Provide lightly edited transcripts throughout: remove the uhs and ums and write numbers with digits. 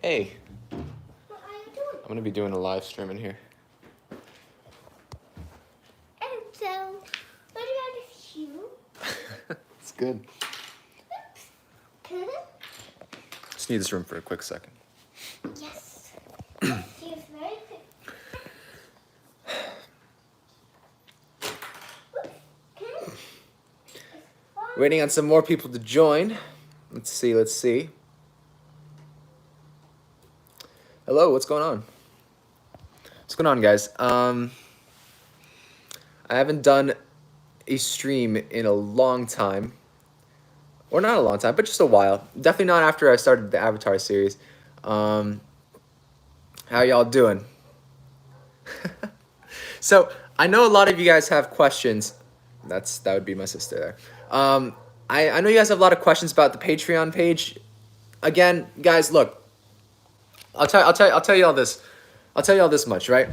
Hey, What are you doing? I'm gonna be doing a live stream in here. And so, what about this shoe? It's good. Oops. Just need this room for a quick second. Yes. She is very quick. Oops. Waiting on some more people to join. Let's see. Hello, what's going on? What's going on, guys? I haven't done a stream in a long time. Or not a long time, but just a while. Definitely not after I started the Avatar series. How y'all doing? So, I know a lot of you guys have questions. That would be my sister there. I know you guys have a lot of questions about the Patreon page. Again, guys, look. I'll tell you all this. I'll tell you all this much, right?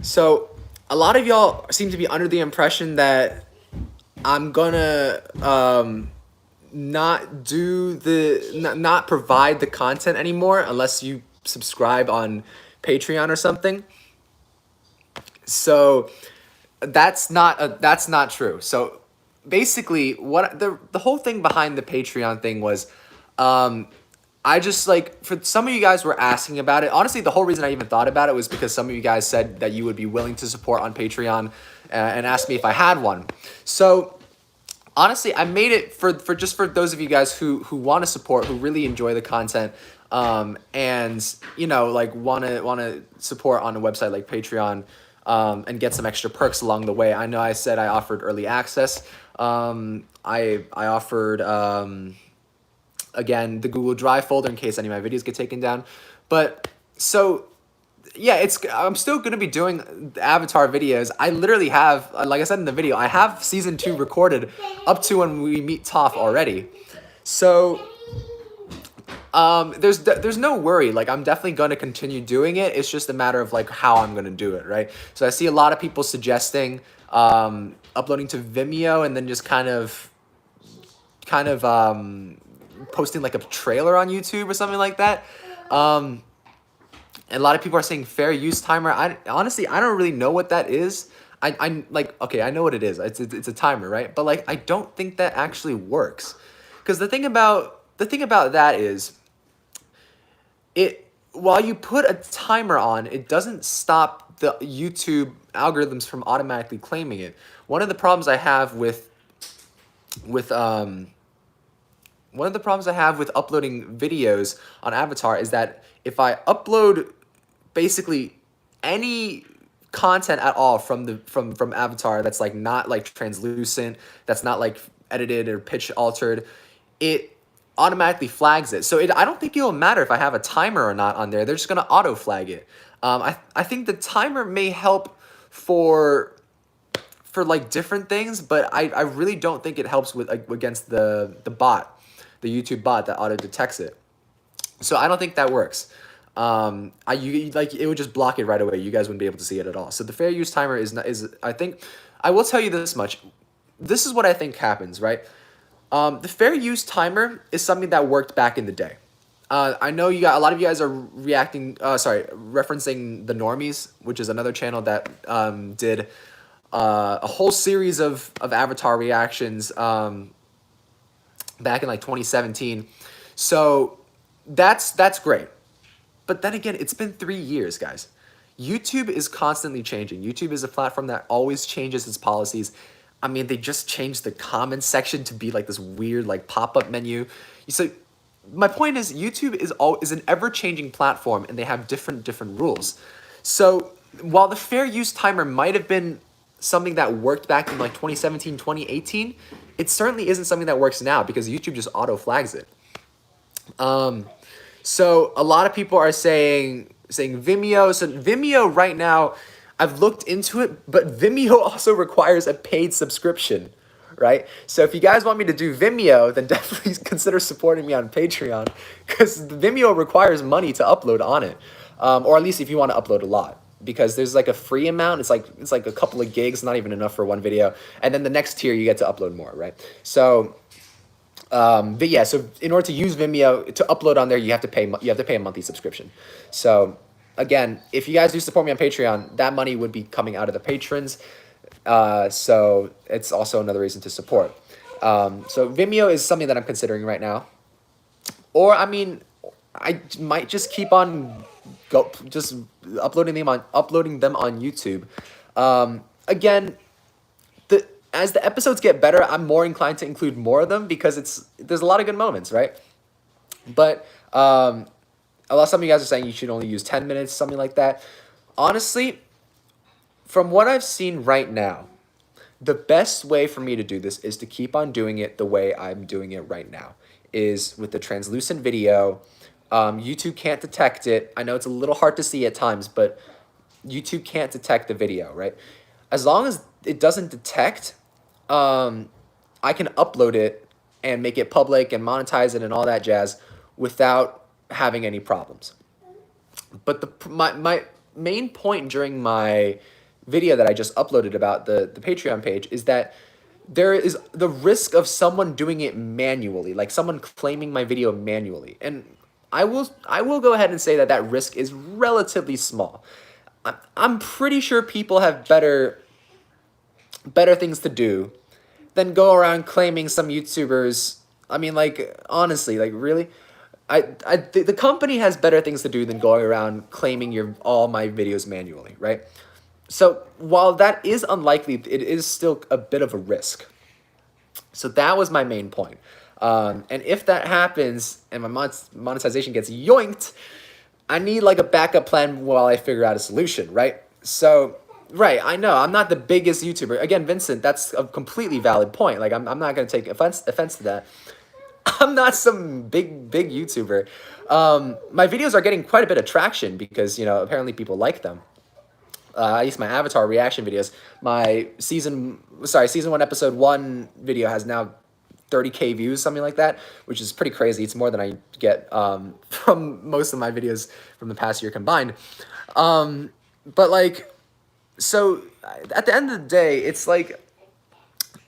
So, a lot of y'all seem to be under the impression that I'm gonna not provide the content anymore unless you subscribe on Patreon or something. So that's not true. So basically, what the whole thing behind the Patreon thing was, I just for some of you guys were asking about it. Honestly, the whole reason I even thought about it was because some of you guys said that you would be willing to support on Patreon, and asked me if I had one. So honestly, I made it for those of you guys who want to support, who really enjoy the content, and want to support on a website like Patreon, and get some extra perks along the way. I know I said I offered early access. I offered again the Google Drive folder in case any of my videos get taken down, but so. Yeah, I'm still gonna be doing the Avatar videos. I literally have, like I said in the video, I have season 2 recorded up to when we meet Toph already. So, there's no worry. Like, I'm definitely gonna continue doing it. It's just a matter of like how I'm gonna do it, right? So I see a lot of people suggesting uploading to Vimeo and then just kind of posting like a trailer on YouTube or something like that. And a lot of people are saying fair use timer. Honestly, I don't really know what that is. I like, okay, I know what it is. It's a timer, right? But like, I don't think that actually works. Because the thing about that is, while you put a timer on, it doesn't stop the YouTube algorithms from automatically claiming it. One of the problems I have with uploading videos on Avatar is that if I upload basically any content at all from Avatar that's like not like translucent, that's not like edited or pitch altered, it automatically flags it. So I don't think it'll matter if I have a timer or not on there. They're just gonna auto flag it. I think the timer may help for like different things, but I really don't think it helps with against the bot, the YouTube bot that auto detects it. So I don't think that works. It would just block it right away. You guys wouldn't be able to see it at all. So the fair use timer is I think, I will tell you this much. This is what I think happens, right? The fair use timer is something that worked back in the day. I know a lot of you guys are referencing the Normies, which is another channel that did a whole series of Avatar reactions back in like 2017. So that's great. But then again, it's been 3 years, guys. YouTube is constantly changing. YouTube is a platform that always changes its policies. I mean, they just changed the comments section to be like this weird like pop-up menu. So my point is, YouTube is an ever-changing platform, and they have different rules. So while the fair use timer might have been something that worked back in like 2017, 2018, it certainly isn't something that works now because YouTube just auto flags it. So a lot of people are saying Vimeo. So Vimeo right now, I've looked into it, but Vimeo also requires a paid subscription, right? So if you guys want me to do Vimeo, then definitely consider supporting me on Patreon, because Vimeo requires money to upload on it, or at least if you want to upload a lot. Because there's like a free amount, it's like a couple of gigs, not even enough for one video, and then the next tier you get to upload more, right? So But yeah, so in order to use Vimeo to upload on there, you have to pay a monthly subscription. So again, if you guys do support me on Patreon, that money would be coming out of the patrons. So it's also another reason to support. So Vimeo is something that I'm considering right now. Or I mean, I might just keep on just uploading them on YouTube. Again, as the episodes get better, I'm more inclined to include more of them because there's a lot of good moments, right? But some of you guys are saying you should only use 10 minutes, something like that. Honestly, from what I've seen right now, the best way for me to do this is to keep on doing it the way I'm doing it right now, is with the translucent video. YouTube can't detect it. I know it's a little hard to see at times, but YouTube can't detect the video, right? As long as it doesn't detect, I can upload it and make it public and monetize it and all that jazz without having any problems. But my main point during my video that I just uploaded about the Patreon page is that there is the risk of someone doing it manually, like someone claiming my video manually. And I will go ahead and say that that risk is relatively small. I'm pretty sure people have better things to do than go around claiming some YouTubers. I mean, like, honestly, like, really? The company has better things to do than going around claiming all my videos manually, right? So while that is unlikely, it is still a bit of a risk. So that was my main point. And if that happens and my monetization gets yoinked, I need like a backup plan while I figure out a solution, right? So, right, I know I'm not the biggest YouTuber. Again, Vincent, that's a completely valid point. Like, I'm not going to take offense to that. I'm not some big YouTuber. My videos are getting quite a bit of traction because, apparently people like them. I use my avatar reaction videos. My season 1 episode 1 video has now 30K views, something like that, which is pretty crazy. It's more than I get from most of my videos from the past year combined. But like, so at the end of the day, it's like,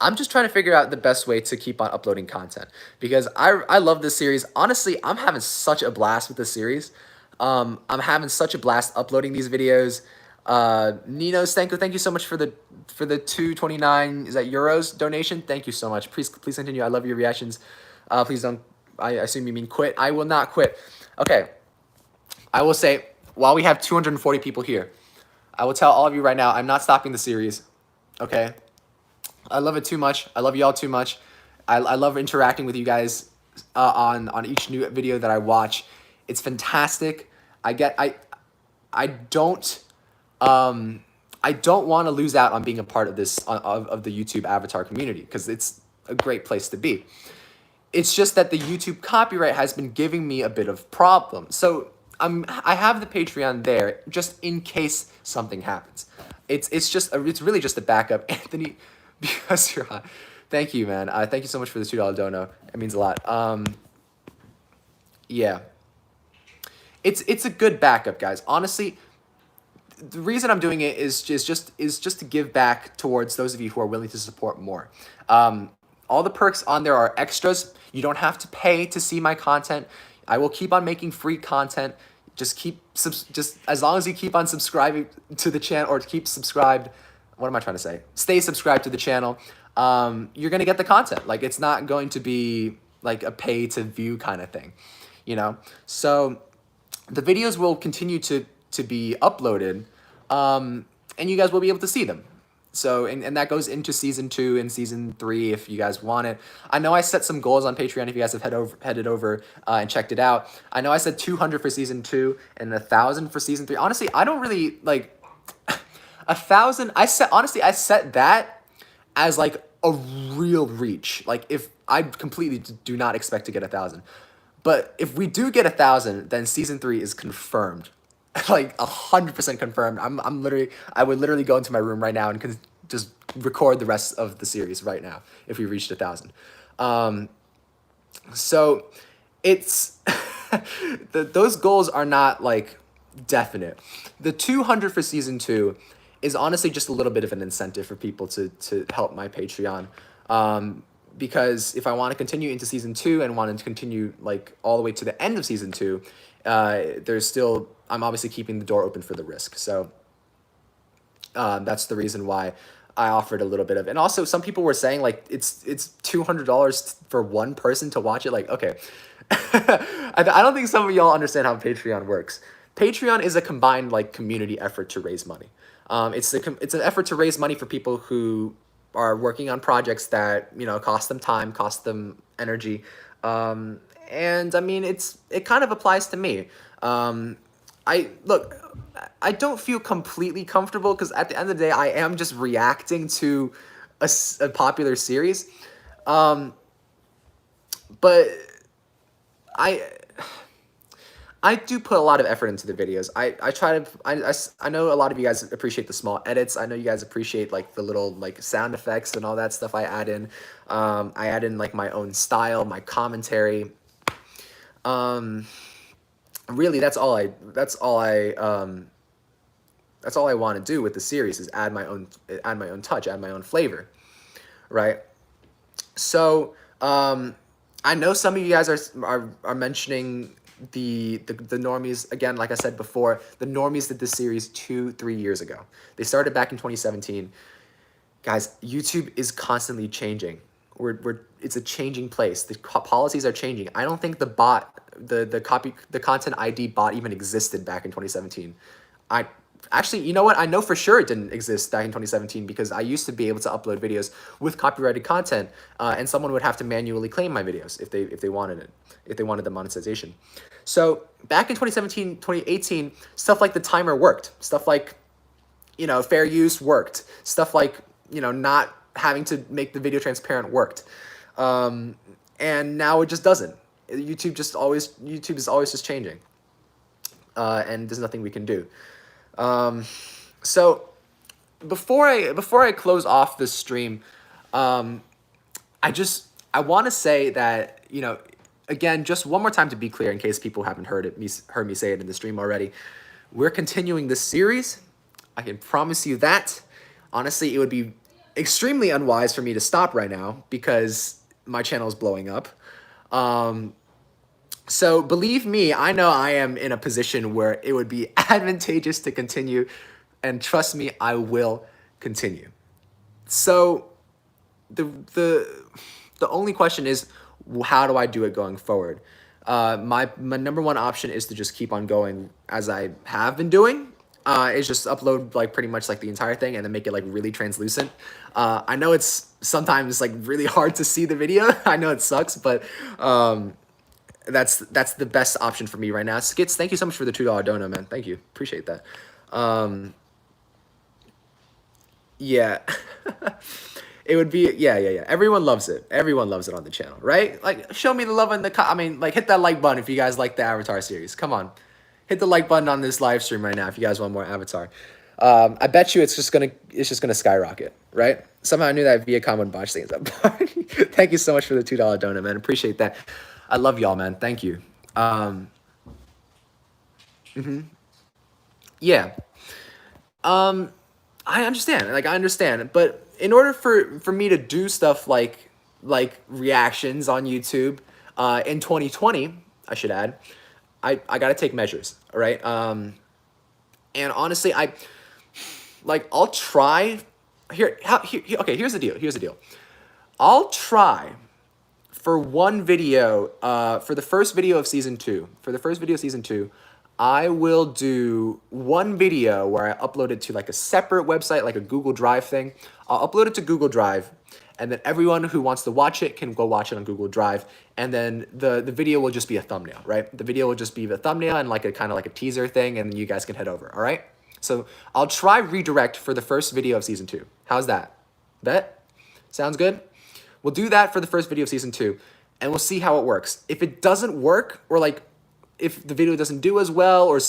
I'm just trying to figure out the best way to keep on uploading content because I love this series. Honestly, I'm having such a blast with this series. I'm having such a blast uploading these videos. Nino Stanko, thank you so much for the 229, is that euros donation? Thank you so much. Please continue. I love your reactions. Please don't, I assume you mean quit. I will not quit. Okay. I will say, while we have 240 people here, I will tell all of you right now, I'm not stopping the series. Okay. I love it too much. I love y'all too much. I love interacting with you guys on each new video that I watch. It's fantastic. I don't want to lose out on being a part of this of the YouTube avatar community because it's a great place to be. It's just that the YouTube copyright has been giving me a bit of problem. So I have the Patreon there just in case something happens. It's really just a backup, Anthony, because you're hot. Thank you, man. Thank you so much for the $2 dono. It means a lot. Yeah. It's a good backup, guys. Honestly, the reason I'm doing it is just to give back towards those of you who are willing to support more. All the perks on there are extras. You don't have to pay to see my content. I will keep on making free content. Just as long as you keep on subscribing to the channel or keep subscribed. What am I trying to say? Stay subscribed to the channel. You're gonna get the content. Like, it's not going to be like a pay to view kind of thing, So the videos will continue to be uploaded, and you guys will be able to see them. So, and that goes into season 2 and season 3 if you guys want it. I know I set some goals on Patreon if you guys have headed over and checked it out. I know I said 200 for season 2 and 1,000 for season 3. Honestly, I don't really like 1,000. I set that as like a real reach. Like, if I completely do not expect to get 1,000, but if we do get 1,000, then season 3 is confirmed. Like 100% confirmed. I would literally go into my room right now and just record the rest of the series right now if we reached 1,000. So it's those goals are not like definite. The 200 for season 2 is honestly just a little bit of an incentive for people to help my Patreon. because if I want to continue into season 2 and want to continue like all the way to the end of season 2, I'm obviously keeping the door open for the risk. So that's the reason why I offered a little bit of, and also some people were saying like it's $200 for one person to watch it. Like, okay, I don't think some of y'all understand how Patreon works. Patreon is a combined like community effort to raise money. It's an effort to raise money for people who are working on projects that, you know, cost them time, cost them energy, and I mean it kind of applies to me. I don't feel completely comfortable because at the end of the day, I am just reacting to a popular series. But I I do put a lot of effort into the videos. I try to, I know a lot of you guys appreciate the small edits. I know you guys appreciate like the little like sound effects and all that stuff I add in. I add in like my own style, my commentary. Really, that's all I want to do with the series is add my own touch, add my own flavor, right? So I know some of you guys are mentioning the normies again. Like I said before, the normies did this series 2-3 years ago. They started back in 2017. Guys, YouTube is constantly changing. It's a changing place. The policies are changing. I don't think the content ID bot even existed back in 2017. Actually, you know what? I know for sure it didn't exist back in 2017 because I used to be able to upload videos with copyrighted content, and someone would have to manually claim my videos if they wanted it, if they wanted the monetization. So back in 2017, 2018, stuff like the timer worked. Stuff like, you know, fair use worked. Stuff like, you know, not having to make the video transparent worked. And now it just doesn't. YouTube is always just changing. And there's nothing we can do. So before I close off this stream, I want to say that, you know, again, just one more time to be clear in case people haven't heard me say it in the stream already. We're continuing this series. I can promise you that. Honestly, it would be extremely unwise for me to stop right now because my channel is blowing up. So believe me, I know I am in a position where it would be advantageous to continue, and trust me, I will continue. So the only question is, how do I do it going forward? My number one option is to just keep on going as I have been doing. Is just upload like pretty much like the entire thing and then make it like really translucent. I know it's sometimes like really hard to see the video. I know it sucks, but that's the best option for me right now. Skits, thank you so much for the $2 dono, man. Thank you, appreciate that. Yeah. It would be, yeah. Everyone loves it. Everyone loves it on the channel, right? Like, show me the love in the, like, hit that like button if you guys like the Avatar series. Come on. Hit the like button on this live stream right now if you guys want more Avatar. I bet you it's just gonna skyrocket, right? Somehow I knew that Viacom would botch things up. Thank you so much for the $2 donut, man. Appreciate that. I love y'all, man. Thank you. Yeah. I understand. Like, I understand. But in order for me to do stuff like reactions on YouTube in 2020, I should add, I got to take measures, all right? And honestly, I'll try. Okay, here's the deal. I'll try for one video, for the first video of season 2. For the first video of season 2, I will do one video where I upload it to like a separate website, like a Google Drive thing. I'll upload it to Google Drive, and then everyone who wants to watch it can go watch it on Google Drive. And then the video will just be a thumbnail, right? The video will just be the thumbnail and like a kind of like a teaser thing, and then you guys can head over, all right? So I'll try redirect for the first video of season 2. How's that? Bet? Sounds good? We'll do that for the first video of season 2, and we'll see how it works. If it doesn't work, or like if the video doesn't do as well, or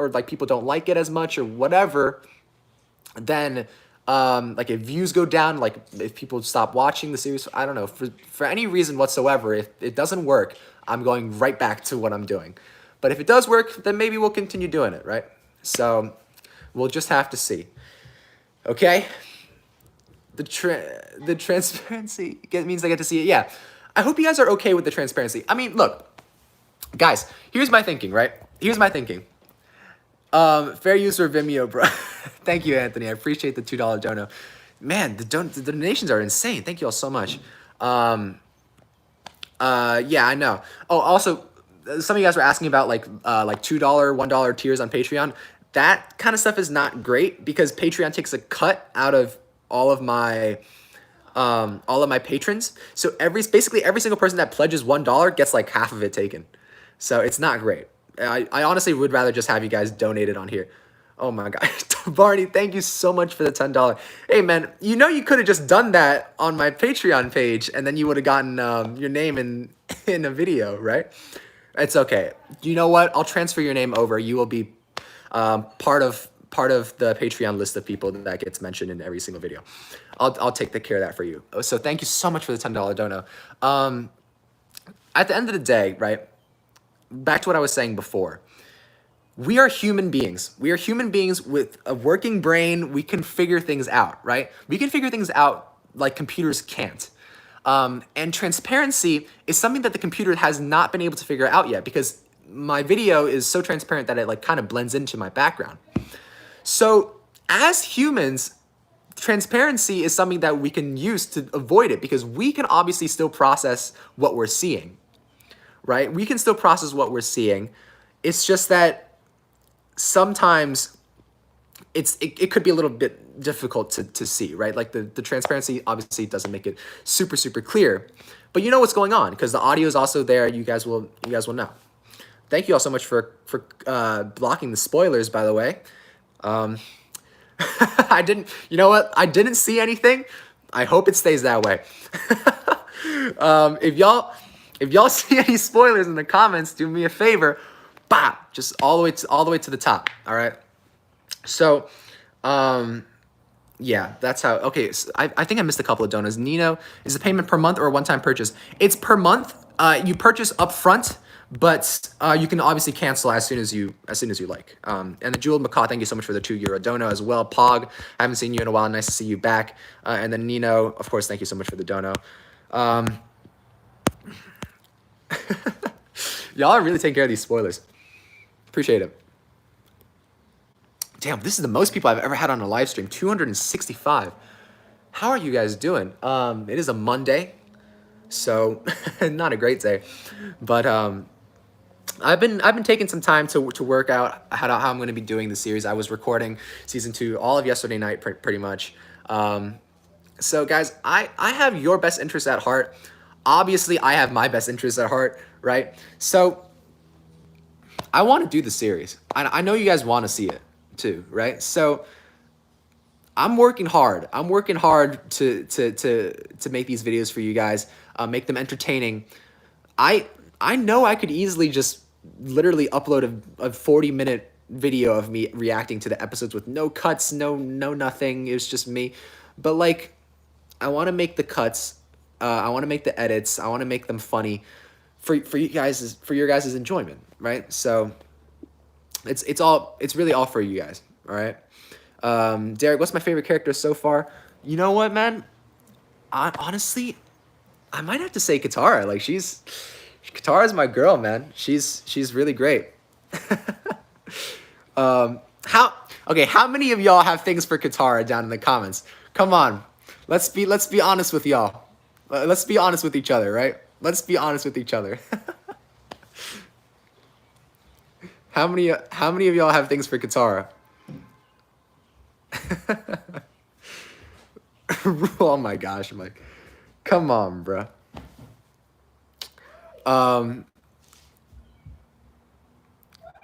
like people don't like it as much or whatever, then like if views go down, like if people stop watching the series, I don't know, for any reason whatsoever, if it doesn't work, I'm going right back to what I'm doing. But if it does work, then maybe we'll continue doing it, right? So we'll just have to see. Okay? the transparency means I get to see it. Yeah, I hope you guys are okay with the transparency. I mean, look, guys. Here's my thinking. Right. Here's my thinking. Fair use for Vimeo, bro. Thank you, Anthony. I appreciate the $2 dono. Man, the donations are insane. Thank you all so much. Yeah, I know. Oh, also, some of you guys were asking about like $2, $1 tiers on Patreon. That kind of stuff is not great because Patreon takes a cut out of all of my patrons. So basically every single person that pledges $1 gets like half of it taken. So it's not great. I honestly would rather just have you guys donate it on here. Oh my God. Barney, thank you so much for the $10. Hey man, you know you could have just done that on my Patreon page and then you would have gotten your name in a video, right? It's okay. You know what? I'll transfer your name over. You will be part of the Patreon list of people that gets mentioned in every single video. I'll take the care of that for you. So thank you so much for the $10 dono. At the end of the day, right? Back to what I was saying before. We are human beings. We are human beings with a working brain. We can figure things out, right? We can figure things out like computers can't. And transparency is something that the computer has not been able to figure out yet because my video is so transparent that it like kind of blends into my background. So as humans, transparency is something that we can use to avoid it because we can obviously still process what we're seeing, right? We can still process what we're seeing. It's just that sometimes it could be a little bit difficult to see, right? Like the transparency obviously doesn't make it super, super clear, but you know what's going on because the audio is also there. You guys will know. Thank you all so much for blocking the spoilers, by the way. I didn't see anything. I hope it stays that way. If y'all see any spoilers in the comments, do me a favor. Bah, just all the way to the top. All right. So, yeah, that's how. Okay, so I think I missed a couple of donuts. Nino, is the payment per month or a one-time purchase? It's per month. You purchase up front, but you can obviously cancel as soon as you like. And the Jewel McCaw, thank you so much for the €2 dono as well. Pog, I haven't seen you in a while. Nice to see you back. And then Nino, of course, thank you so much for the dono. Y'all are really taking care of these spoilers. Appreciate it. Damn, this is the most people I've ever had on a live stream. 265. How are you guys doing? It is a Monday, so not a great day. But I've been taking some time to work out how I'm going to be doing the series. I was recording season 2 all of yesterday night, pretty much. So guys, I have your best interests at heart. Obviously, I have my best interests at heart, right? So I want to do the series. I know you guys want to see it too, right? So I'm working hard. I'm working hard to make these videos for you guys, make them entertaining. I know I could easily just literally upload a 40-minute video of me reacting to the episodes with no cuts, no nothing. It was just me. But like, I want to make the cuts. I want to make the edits. I want to make them funny for you guys, for your guys' enjoyment, right? So it's really all for you guys, all right? Derek, what's my favorite character so far? You know what, man? Honestly, I might have to say Katara. Like Katara's my girl, man. She's really great. How many of y'all have things for Katara down in the comments? Come on. Let's be honest with y'all. Let's be honest with each other, right? Let's be honest with each other. How many of y'all have things for Katara? Oh my gosh, I'm like, come on, bro.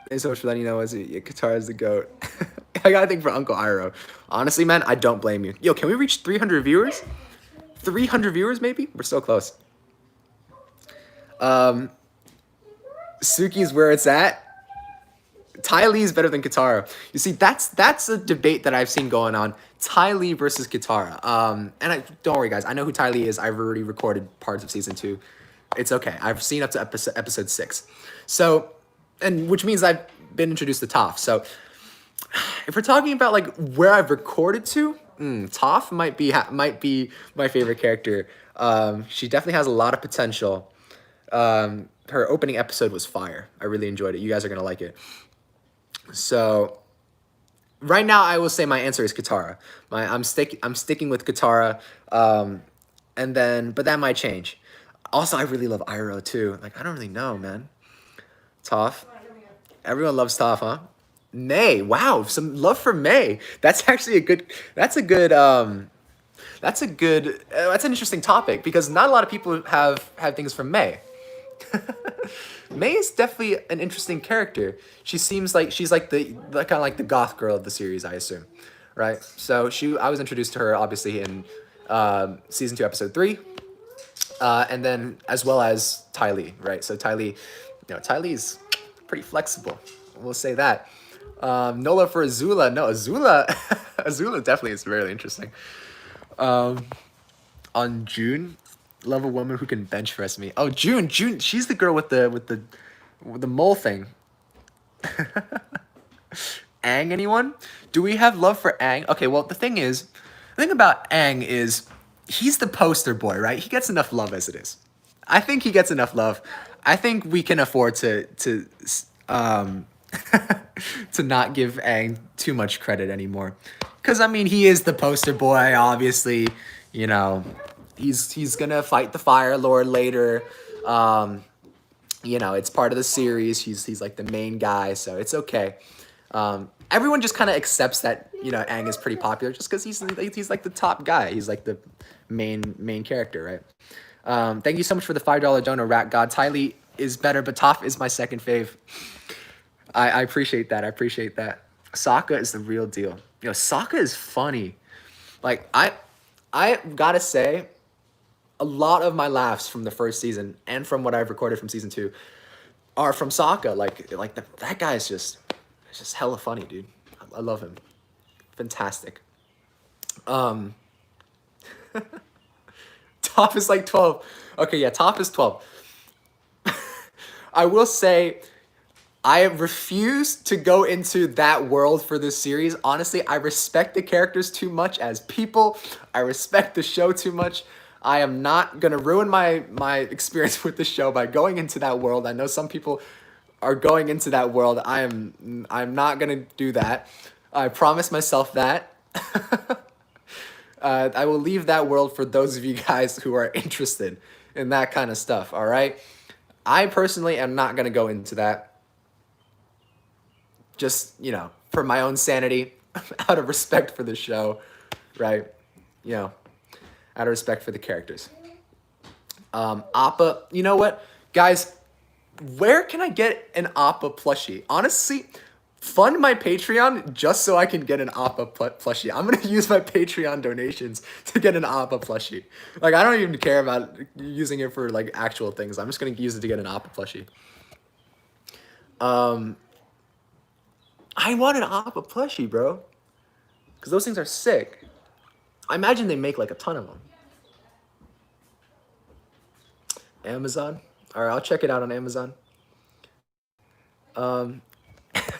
Thanks so much for letting you know. Katara is the GOAT. I got a thing for Uncle Iroh. Honestly, man, I don't blame you. Yo, can we reach 300 viewers? 300 viewers, maybe? We're so close. Suki's where it's at. Ty Lee is better than Katara. You see, that's a debate that I've seen going on. Ty Lee versus Katara. And don't worry, guys. I know who Ty Lee is. I've already recorded parts of season 2. It's okay. I've seen up to episode 6. So, and which means I've been introduced to Toph. So, if we're talking about like where I've recorded to, Toph might be my favorite character. She definitely has a lot of potential. Her opening episode was fire. I really enjoyed it. You guys are gonna like it. So right now, I will say my answer is Katara. I'm sticking with Katara. And then but that might change. Also, I really love Iroh too. Like I don't really know, man. Toph. Everyone loves Toph, huh? May. Wow, some love for May. That's actually a good. That's a good. That's a good. That's an interesting topic because not a lot of people have things from May. May is definitely an interesting character. She seems like she's like the kind of like the goth girl of the series, I assume, right? So I was introduced to her obviously in season 2, episode 3, and then as well as Ty Lee, right? So Ty Lee, Ty Lee's pretty flexible. We'll say that. No love for Azula. No, Azula, Azula definitely is very interesting. On June, love a woman who can bench press me. Oh, June, she's the girl with the mole thing. Aang, anyone? Do we have love for Aang? Okay, well, the thing about Aang is he's the poster boy, right? He gets enough love as it is. I think he gets enough love. I think we can afford to to not give Aang too much credit anymore. Because, I mean, he is the poster boy, obviously. You know, he's going to fight the Fire Lord later. It's part of the series. He's like the main guy, so it's okay. Everyone just kind of accepts that, Aang is pretty popular just because he's like the top guy. He's like the main character, right? Thank you so much for the $5 dono, Rat God. Ty Lee is better, but Toph is my second fave. I appreciate that. Sokka is the real deal. Sokka is funny. Like, I gotta say, a lot of my laughs from the first season and from what I've recorded from season 2 are from Sokka. That guy is just hella funny, dude. I love him. Fantastic. Toph is like 12. Okay, yeah, Toph is 12. I will say, I refuse to go into that world for this series. Honestly, I respect the characters too much as people. I respect the show too much. I am not gonna ruin my experience with the show by going into that world. I know some people are going into that world. I'm not gonna do that. I promise myself that. I will leave that world for those of you guys who are interested in that kind of stuff. All right. I personally am not gonna go into that. Just, for my own sanity, out of respect for the show, right? Out of respect for the characters. Appa, you know what? Guys, where can I get an Appa plushie? Honestly, fund my Patreon just so I can get an Appa plushie. I'm going to use my Patreon donations to get an Appa plushie. Like, I don't even care about using it for, like, actual things. I'm just going to use it to get an Appa plushie. I want an Appa plushie, bro. Because those things are sick. I imagine they make like a ton of them. Amazon. All right, I'll check it out on Amazon.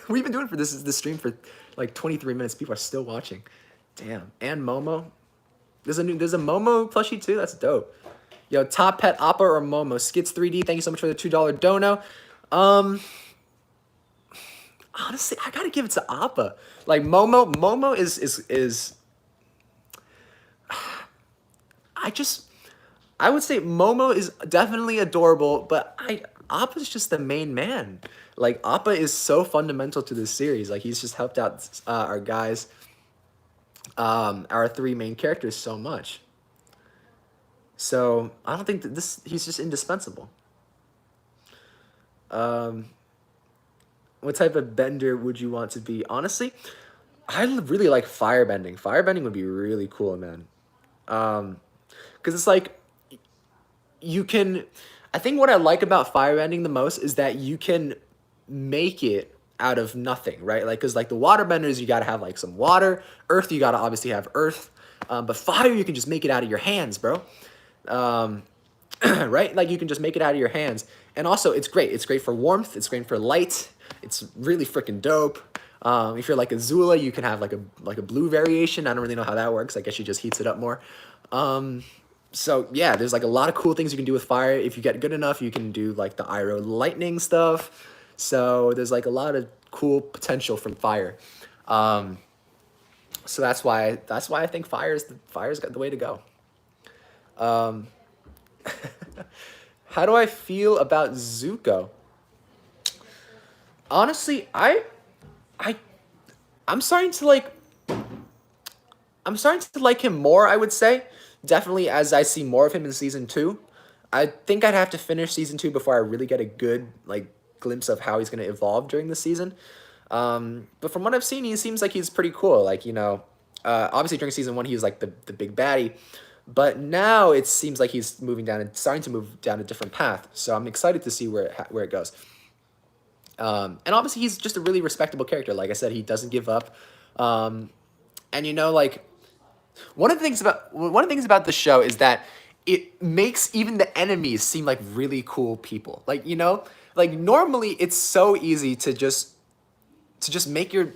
We've been doing this stream for like 23 minutes. People are still watching. Damn. And Momo. There's a Momo plushie too. That's dope. Yo, top pet Appa or Momo? Skits 3D. Thank you so much for the $2 dono. Honestly, I gotta give it to Appa. Like Momo is I would say Momo is definitely adorable, but Appa's just the main man. Like Appa is so fundamental to this series. Like he's just helped out our guys, our 3 main characters so much. So I don't think that he's just indispensable. What type of bender would you want to be? Honestly, I really like firebending. Firebending would be really cool, man. Because it's like, I think what I like about firebending the most is that you can make it out of nothing, right? Like, because like the waterbenders, you got to have like some water. Earth, you got to obviously have earth. But fire, you can just make it out of your hands, bro. Right? Like you can just make it out of your hands. And also it's great. It's great for warmth. It's great for light. It's really freaking dope. If you're like Azula, you can have like a blue variation. I don't really know how that works. I guess she just heats it up more. So yeah, there's like a lot of cool things you can do with fire. If you get good enough, you can do like the Iroh lightning stuff. So there's like a lot of cool potential from fire. So that's why I think fire's got the way to go. How do I feel about Zuko? Honestly, I I'm starting to like him more, I would say. Definitely as I see more of him in season 2. I think I'd have to finish season 2 before I really get a good like glimpse of how he's going to evolve during the season. But from what I've seen, he seems like he's pretty cool. Like, obviously during season 1 he was like the big baddie, but now it seems like he's starting to move down a different path. So I'm excited to see where it goes. And obviously he's just a really respectable character. Like I said, he doesn't give up. And like one of the things about the show is that it makes even the enemies seem like really cool people. Like, like normally it's so easy to just make your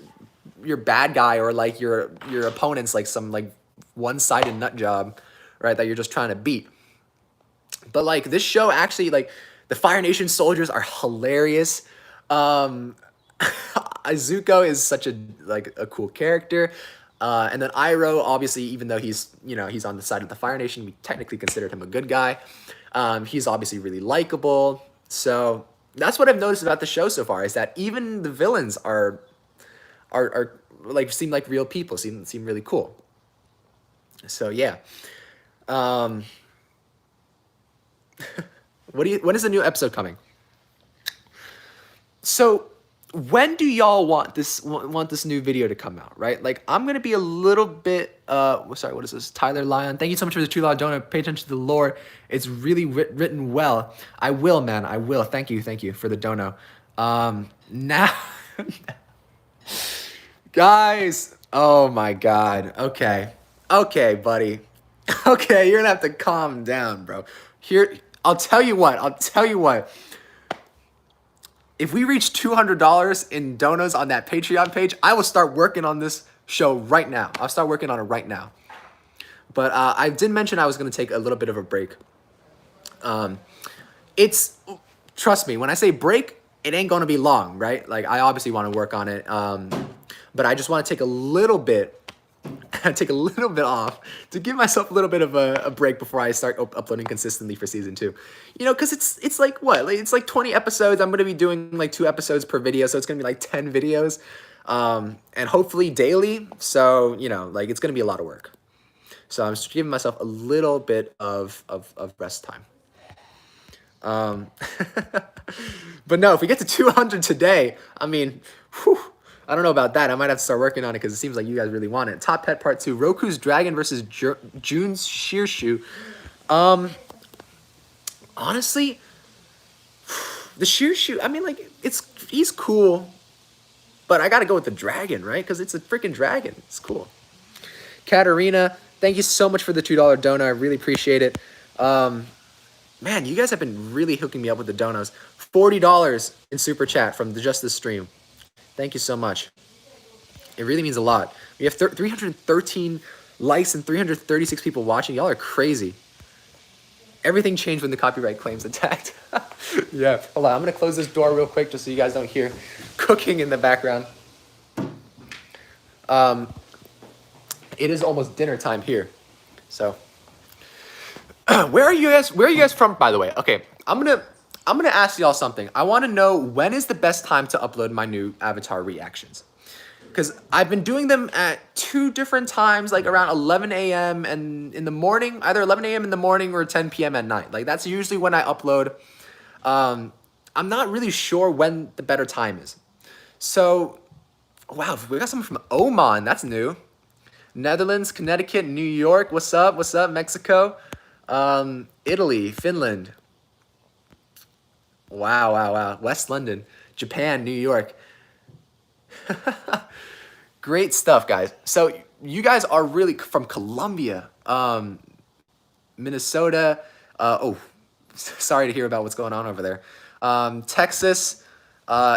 bad guy or like your opponents like some like one-sided nut job, right, that you're just trying to beat. But like this show actually, like, the Fire Nation soldiers are hilarious. Izuko is such a cool character. And then Iroh, obviously, even though he's on the side of the Fire Nation, we technically considered him a good guy. He's obviously really likable. So that's what I've noticed about the show so far, is that even the villains are like seem like real people, seem really cool. So yeah. When is the new episode coming? So when do y'all want this new video to come out, right? Like, I'm gonna be a little bit sorry, what is this? Tyler Lyon, thank you so much for the $2 donor. Pay attention to the lore, it's really written well. I will, man, I will. Thank you for the dono. Now guys, oh my god. Okay, buddy. Okay, you're gonna have to calm down, bro. Here, I'll tell you what. If we reach $200 in donos on that Patreon page, I will start working on this show right now. I'll start working on it right now. But I did mention I was going to take a little bit of a break. Trust me, when I say break, it ain't going to be long, right? Like, I obviously want to work on it. But I just want to take a little bit off to give myself a little bit of a break before I start uploading consistently for season 2. Because it's like what? Like, it's like 20 episodes. I'm going to be doing like 2 episodes per video, so it's going to be like 10 videos. And hopefully daily. So, like, it's going to be a lot of work. So I'm just giving myself a little bit of rest time. But no, if we get to 200 today, I mean, whew, I don't know about that. I might have to start working on it because it seems like you guys really want it. Top Pet Part 2. Roku's Dragon versus June's Shearshoe. Honestly, the Shearshoe, I mean, like, he's cool. But I got to go with the dragon, right? Because it's a freaking dragon. It's cool. Katarina, thank you so much for the $2 donor. I really appreciate it. Man, you guys have been really hooking me up with the donos. $40 in Super Chat from just this stream. Thank you so much. It really means a lot. We have 313 likes and 336 people watching. Y'all are crazy. Everything changed when the copyright claims attacked. Yeah. Hold on. I'm going to close this door real quick just so you guys don't hear cooking in the background. It is almost dinner time here. So, where are you guys from, by the way? Okay. I'm going to ask y'all something. I want to know, when is the best time to upload my new Avatar reactions? Because I've been doing them at 2 different times, like around 11 a.m. and in the morning, either 11 a.m. in the morning or 10 p.m. at night. Like, that's usually when I upload. I'm not really sure when the better time is. So, wow, we got someone from Oman. That's new. Netherlands, Connecticut, New York. What's up? What's up, Mexico? Italy, Finland. Wow. West London, Japan, New York. Great stuff, guys. So you guys are really from Colombia, Minnesota. Sorry to hear about what's going on over there. Texas,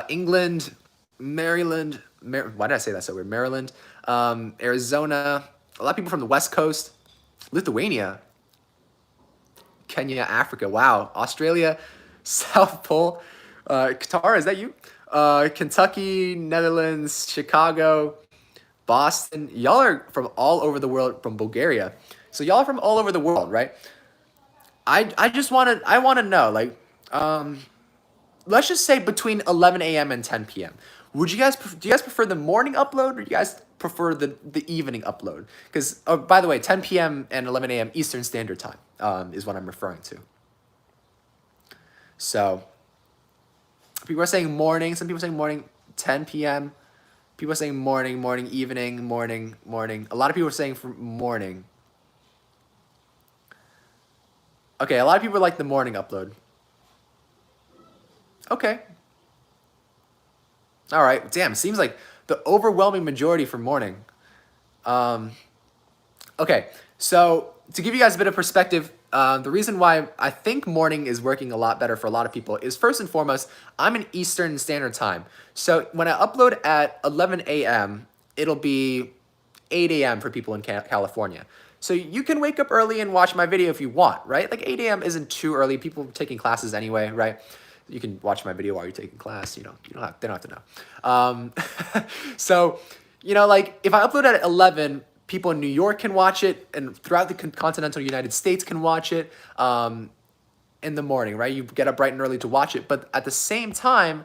England, Maryland. Why did I say that so weird? Maryland, Arizona. A lot of people from the West Coast, Lithuania, Kenya, Africa. Wow, Australia, South Pole, Qatar. Is that you? Kentucky, Netherlands, Chicago, Boston. Y'all are from all over the world. From Bulgaria, so y'all are from all over the world, right? I want to know, like, let's just say between 11 a.m. and 10 p.m. Do you guys prefer the morning upload, or do you guys prefer the evening upload? Because, oh, by the way, 10 p.m. and 11 a.m. Eastern Standard Time is what I'm referring to. So people are saying morning. Some people are saying morning, 10 p.m. People are saying morning, morning, evening, morning, morning. A lot of people are saying for morning. Okay, a lot of people like the morning upload. Okay. All right. Damn, seems like the overwhelming majority for morning. Okay, so to give you guys a bit of perspective, the reason why I think morning is working a lot better for a lot of people is, first and foremost, I'm in Eastern Standard Time. So when I upload at 11 a.m., it'll be 8 a.m. for people in California. So you can wake up early and watch my video if you want, right? Like 8 a.m. isn't too early. People are taking classes anyway, right? You can watch my video while you're taking class. You know, they don't have to know. So, like if I upload at 11, people in New York can watch it, and throughout the continental United States can watch it in the morning, right? You get up bright and early to watch it. But at the same time,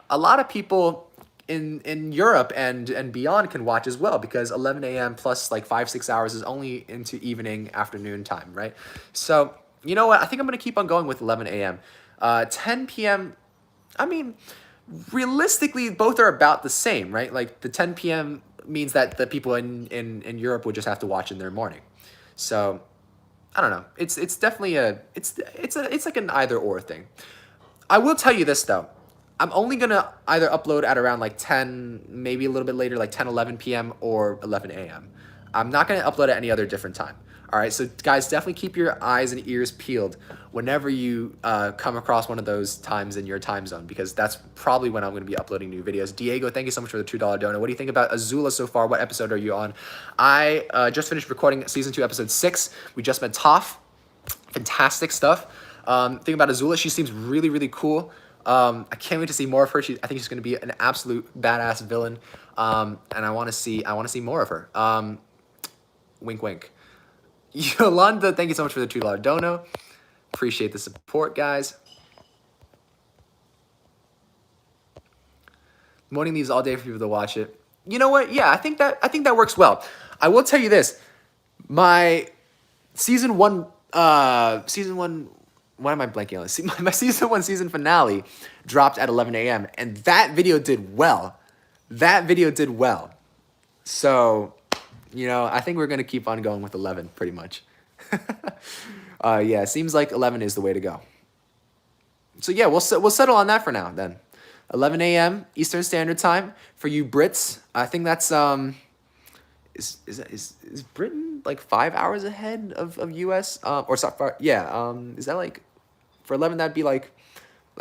a lot of people in Europe and beyond can watch as well, because 11 a.m. plus like 5-6 hours is only into evening, afternoon time, right? So you know what? I think I'm going to keep on going with 11 a.m. 10 p.m., I mean, realistically, both are about the same, right? Like the 10 p.m. means that the people in Europe would just have to watch in their morning. So I don't know. It's definitely it's like an either or thing. I will tell you this though. I'm only gonna either upload at around like 10, maybe a little bit later, like 10, 11 p.m. or 11 a.m. I'm not gonna upload at any other different time. All right, so guys, definitely keep your eyes and ears peeled whenever you come across one of those times in your time zone, because that's probably when I'm going to be uploading new videos. Diego, thank you so much for the $2 donut. What do you think about Azula so far? What episode are you on? I just finished recording season 2, episode 6. We just met Toph. Fantastic stuff. Thing about Azula, she seems really, really cool. I can't wait to see more of her. I think she's going to be an absolute badass villain, and I want to see more of her. Wink, wink. Yolanda, thank you so much for the $2 dono. Appreciate the support, guys. Morning leaves all day for people to watch it. You know what? Yeah, I think that works well. I will tell you this. My season 1 why am I blanking on this? My season 1 season finale dropped at 11 a.m. and that video did well. So, I think we're going to keep on going with 11 pretty much. Yeah, it seems like 11 is the way to go. So yeah, we'll settle on that for now then. 11 a.m. Eastern Standard Time for you Brits. I think that's is Britain like 5 hours ahead of US? Or sorry, yeah. Is that like for 11? That'd be like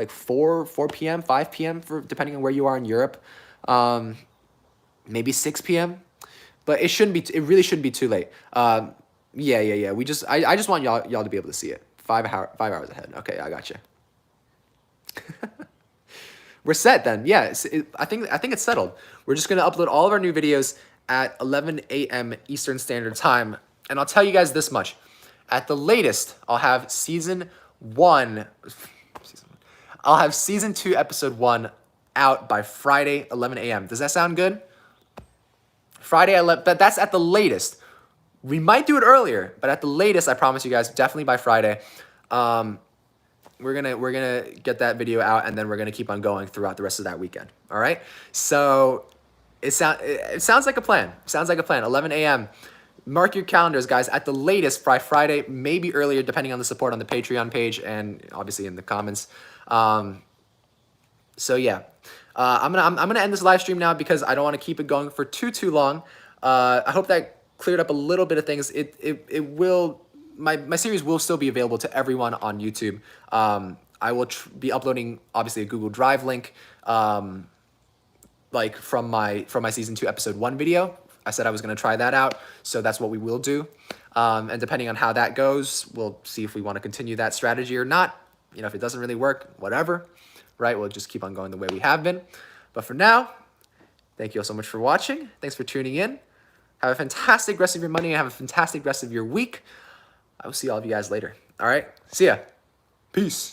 4 p.m. 5 p.m. for depending on where you are in Europe. Maybe 6 p.m. But it shouldn't be. It really shouldn't be too late. Yeah. I just want y'all to be able to see it. 5 hours ahead. Okay, I got you. We're set then. Yeah, I think it's settled. We're just gonna upload all of our new videos at 11 a.m. Eastern Standard Time, and I'll tell you guys this much: at the latest, I'll have season 1. I'll have season 2, episode 1 out by Friday, 11 a.m. Does that sound good? Friday, but that's at the latest. We might do it earlier, but at the latest, I promise you guys, definitely by Friday. We're gonna get that video out, and then we're gonna keep on going throughout the rest of that weekend. All right. So it sounds like a plan. 11 a.m. Mark your calendars, guys. At the latest by Friday, maybe earlier, depending on the support on the Patreon page and obviously in the comments. So yeah, I'm gonna end this live stream now because I don't want to keep it going for too long. I hope that cleared up a little bit of things. It will. My series will still be available to everyone on YouTube. I will be uploading obviously a Google Drive link like from my season 2 episode 1 video. I said I was going to try that out, so that's what we will do. And depending on how that goes, we'll see if we want to continue that strategy or not. You know, if it doesn't really work, whatever, right? We'll just keep on going the way we have been. But for now, thank you all so much for watching. Thanks for tuning in. Have a fantastic rest of your Monday and have a fantastic rest of your week. I will see all of you guys later. All right? See ya. Peace.